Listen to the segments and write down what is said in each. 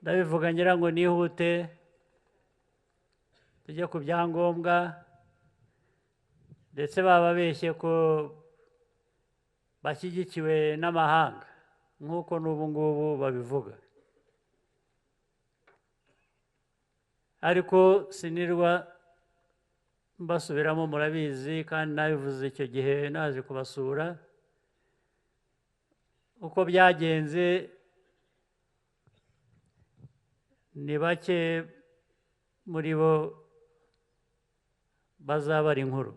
ndabivuga ngira ngo nihute tujye ku byangombwa ndetse bababeshye ko bashyigikiwe n'amahanga nk'uko n'ubu ngubu babivuga ariko sinirwa mbasubiramo murabizi kandi nabivuze icyo gihe naje kubasura uko byagenze ni bake muri bo bazabara inkuru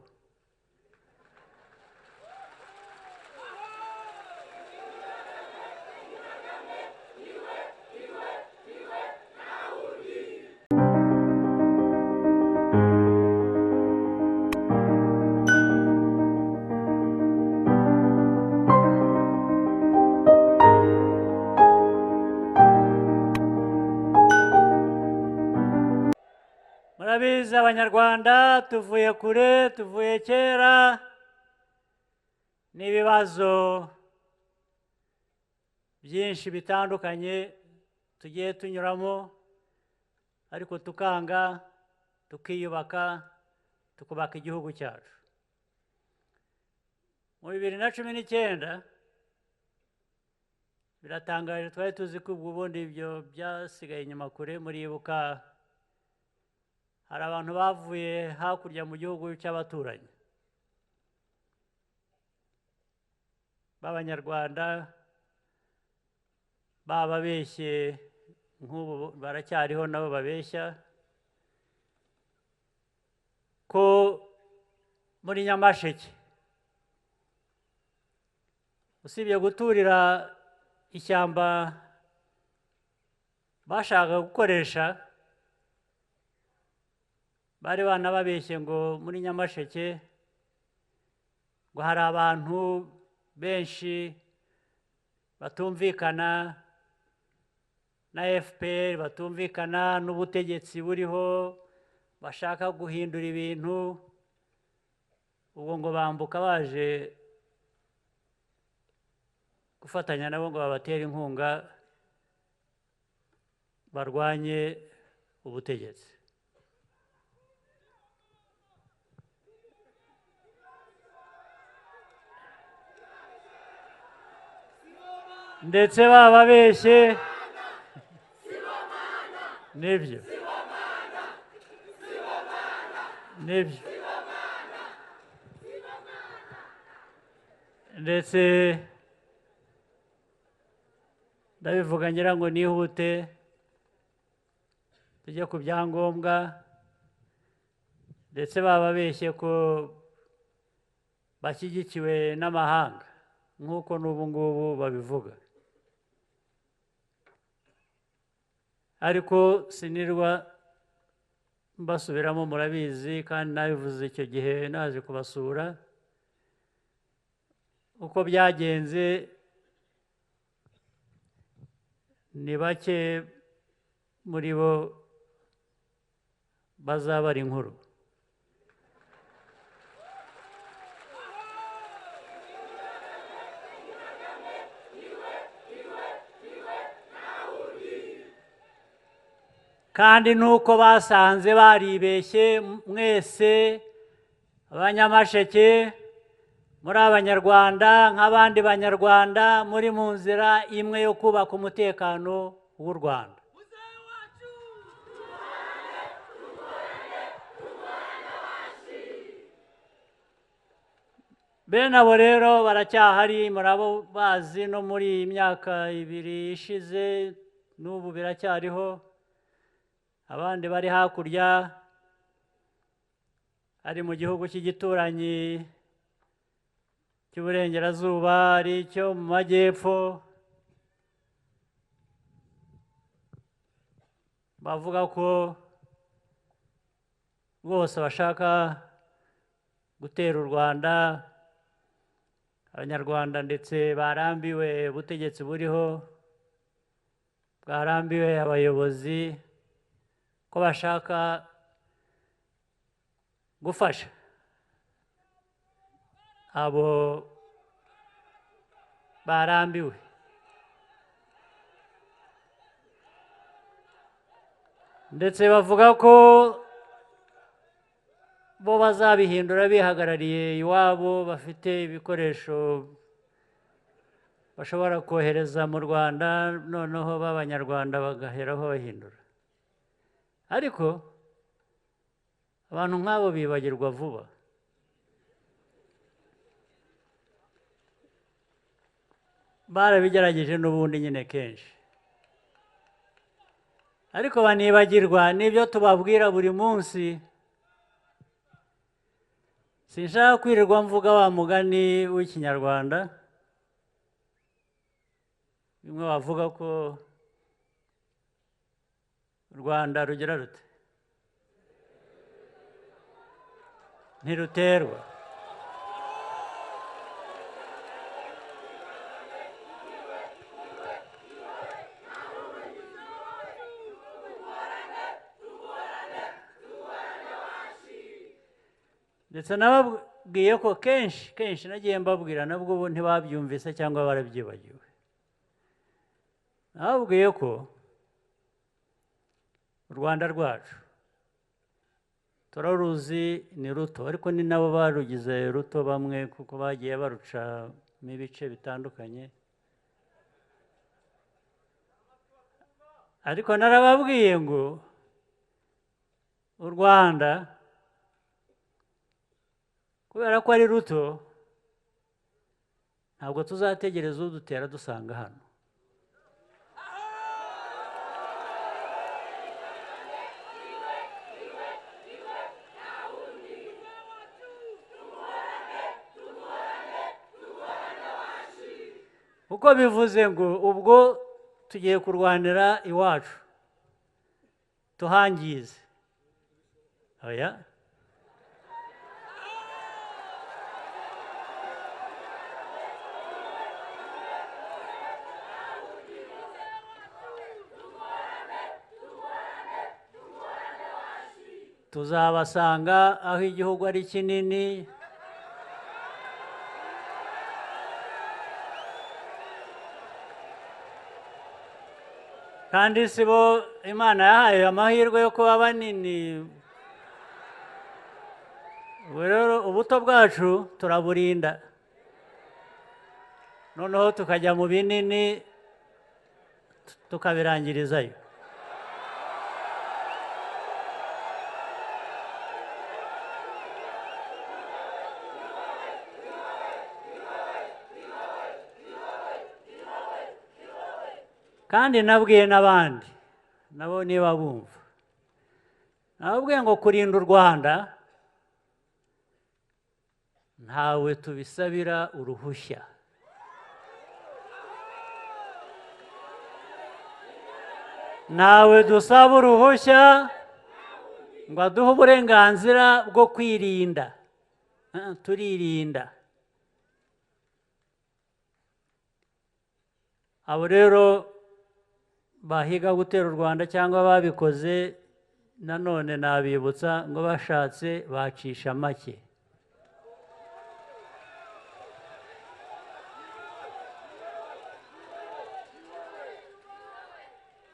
murabizi abanyarwanda tuvuye kure tuvuye kera n'ibibazo byinshi bitandukanye tugiye tunyuramo ariko tukanga tukiyubaka tukubaka igihugu cyacu mu 2019 biratangaje twari tuzi ko ubundi ibyo byasigaye inyuma kure muribuka hari abantu bavuye hakurya mu gihugu cy'abaturanyi b'abanyarwanda bababeshye nk'ubu baracyariho nabo babeshya ko muri Nyamasheke usibye guturira ishyamba bashaka gukoresha bari banababeshye ngo muri Nyamasheke ngo hari abantu benshi batumvikana na FPR batumvikana n'ubutegetsi buriho bashaka guhindura ibintu ubwo ngo bambuka baje gufatanya nabo ngo babatere inkunga barwanye ubutegetsi ndetse bababeshye nibyo ndetse ndabivuga ngira ngo nihute tujye ku byangombwa ndetse bababeshye ko bashyigikiwe n'amahanga nk'uko n'ubu ngubu babivuga ariko sinirwa mbasubiramo murabizi kandi nabivuze icyo gihe naje kubasura uko byagenze ni bake muri bo bazabara inkuru kandi nuko basanze baribeshye mwese abanyamasheke muri abanyarwanda nk'abandi banyarwanda muri mu nzira imwe yo kubaka umutekano w'u Rwanda bene abo rero baracyahari murabo bazi no muri iyi myaka 2 ishize n'ubu biracyariho abandi bari hakurya ari mu gihugu cy'igituranyi cy'uburengerazuba ari cyo mu majyepfo bavuga ko bose bashaka gutera u Rwanda abanyarwanda ndetse barambiwe ubutegetsi buriho bwarambiwe abayobozi ko bashaka gufasha abo barambiwe ndetse bavuga ko bo bazabihindura bihagarariye iwabo, bafite ibikoresho bashobora kohereza mu Rwanda, noneho b'Abanyarwanda bagaheraho bahindura. Ariko abantu nk'abo bibagirwa vuba. Barabigerageje n'ubundi nyine kenshi, ariko banibagirwa n'ibyo tubabwira buri munsi. Sinshaka kwirirwa mvuga wa mugani w'Ikinyarwanda bimwe bavuga ko u Rwanda rugira rute, ntiruterwa. Ndetse nababwiye ko kenshi nagiye mbabwira, nabwo ubu ntibabyumvise cyangwa barabyibagiwe. Nababwiye ko u Rwanda rwacu turaruzi ni ruto, ariko ni nabo barugize ruto bamwe, kuko bagiye barucamo ibice bitandukanye. Ariko narababwiye ngo u Rwanda kubera ko ari ruto, ntabwo tuzategereza udutera dusanga hano. Kuko bivuze ngo ubwo tugiye kurwanira iwacu tuhangize. Oya, tuzabasanga aho igihugu ari kinini, kandi si bo Imana yahaye amahirwe yo kuba banini. Ubu rero ubuto bwacu turaburinda, noneho tukajya mu binini tukabirangirizayo. Kandi nabwiye n'abandi nabo niba bumva, nababwiye ngo kurinda u Rwanda ntawe tubisabira uruhushya. Ntawe dusaba uruhushya ngo aduhe uburenganzira bwo kwirinda. Turirinda. Abo rero bahiga gutera u Rwanda cyangwa babikoze, nanone nabibutsa ngo bashatse bacisha make.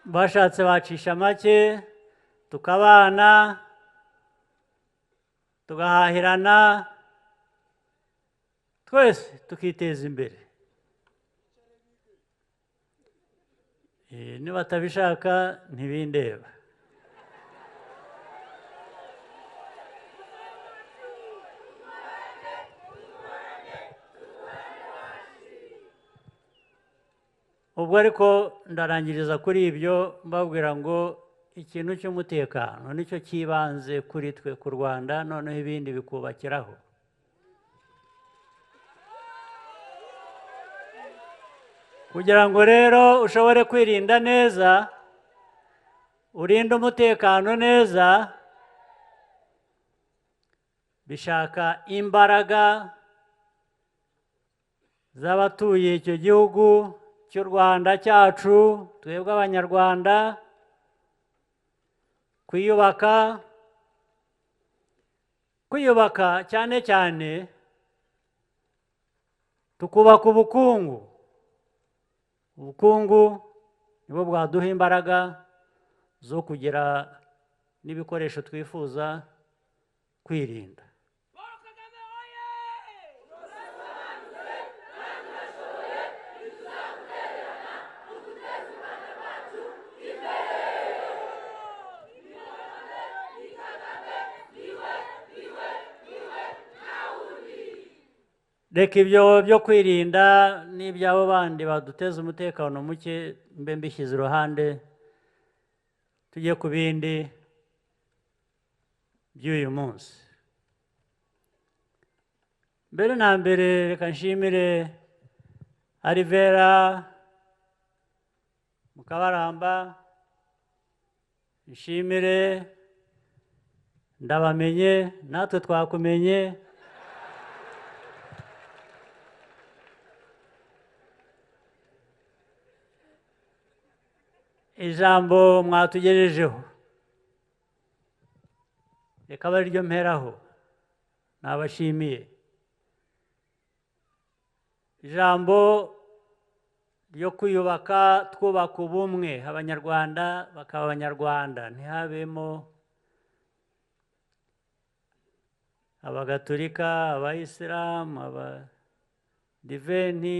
Bashatse bacisha make, tukabana, tugahahirana, twese tukiteza imbere. Niba batabishaka ntibindeba. Ubwo ariko ndarangiriza kuri ibyo mbabwira ngo ikintu cy'umutekano nicyo cyibanze kuri twe ku Rwanda, noneho ibindi bikubakiraho. Kugira ngo rero ushobore kwirinda neza, urinde umutekano neza, bishaka imbaraga z'abatuye icyo gihugu cy'u Rwanda cyacu, twebwe Abanyarwanda, kwiyubaka cyane cyane tukubaka ubukungu. Ubukungu nibwo bwaduha imbaraga zo kugira n'ibikoresho twifuza kwirinda. Reka ibyo byo kwirinda n'iby'abo bandi baduteza umutekano muke mbe mbishyize iruhande, tujye ku bindi by'uyu munsi. Mbere na mbere reka nshimire Alivera Mukabaramba, nshimire Ndabamenye, natwe twakumenye. Ijambo mwatugejejeho reka abe ariryo mperaho, nabashimiye. Ijambo ryo kwiyubaka, twubaka ubumwe, abanyarwanda bakaba abanyarwanda, ntihabemo abagatolika, abayisilamu, abadiventi,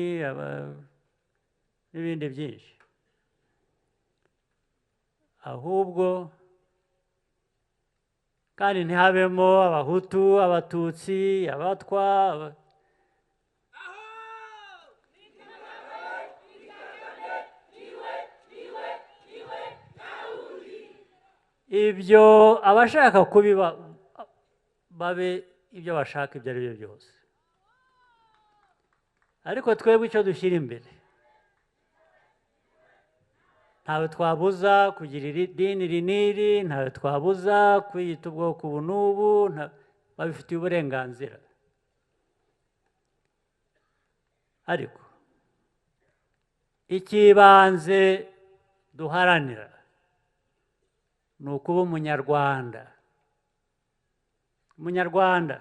n'ibindi byinshi, ahubwo kandi ntihabemo abahutu, abatutsi, abatwa. Ibyo abashaka kubiba babe ibyo bashaka ibyo ari byo byose, ariko twebwe icyo dushyira imbere, ntawe twabuza kugira idini iri n'iri, ntawe twabuza kwiyita ubwoko ubu n'ubu, babifitiye uburenganzira. Ariko icy'ibanze duharanira ni ukuba umunyarwanda. Umunyarwanda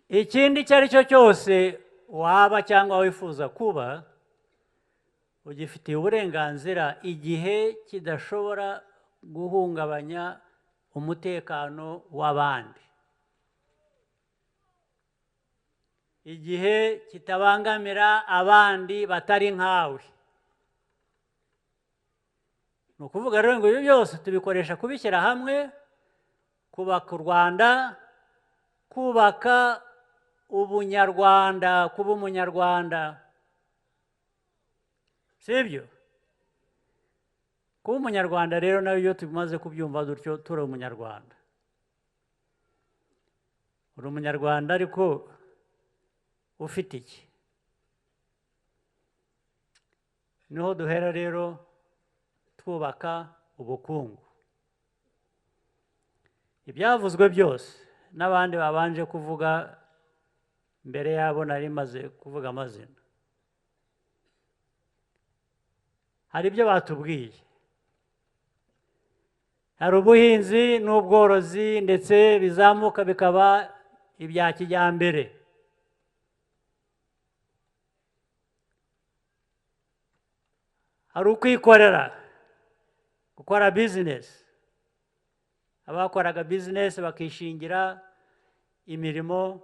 ikindi icyo ari cyo cyose waba cyangwa wifuza kuba, ugifitiye uburenganzira igihe kidashobora guhungabanya umutekano w'abandi, igihe kitabangamira abandi batari nkawe. Ni ukuvuga rero ngo ibyo byose tubikoresha kubishyira hamwe, kubaka u Rwanda, kubaka ubunyarwanda, kuba umunyarwanda, sibyo? Kuba umunyarwanda rero nawe iyo tumaze kubyumva dutyo, turi umunyarwanda. Uri umunyarwanda ariko ufite iki? Niho duhera rero twubaka ubukungu. Ibyavuzwe byose n'abandi babanje kuvuga mbere yabo, nari maze kuvuga amazina, hari ibyo batubwiye. Hari ubuhinzi n'ubworozi ndetse bizamuka bikaba ibya kijyambere. Hari ukwikorera, gukora bizinesi, abakoraga bizinesi bakishingira imirimo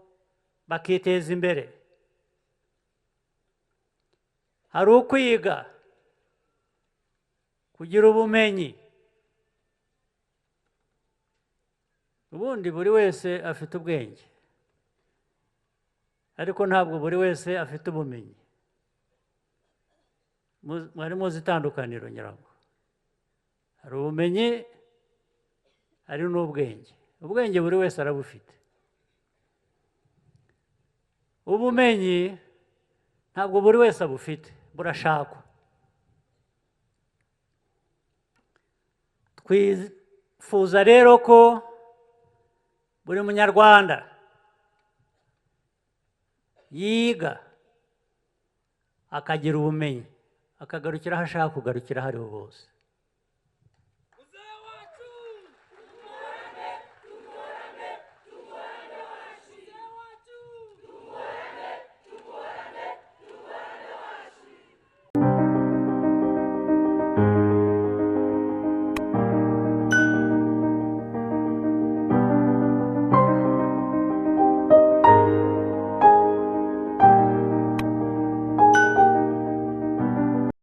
bakiteza imbere. Hari ukwiga, kugira ubumenyi. Ubundi buri wese afite ubwenge, ariko ntabwo buri wese afite ubumenyi. Mwari muzi itandukaniro nyirango. Hari ubumenyi, hari n'ubwenge. Ubwenge buri wese arabufite. Ubumenyi ntabwo buri wese abufite, burashakwa. Twifuza rero ko buri munyarwanda yiga akagira ubumenyi, akagarukira aho ashaka kugarukira aho ariho hose.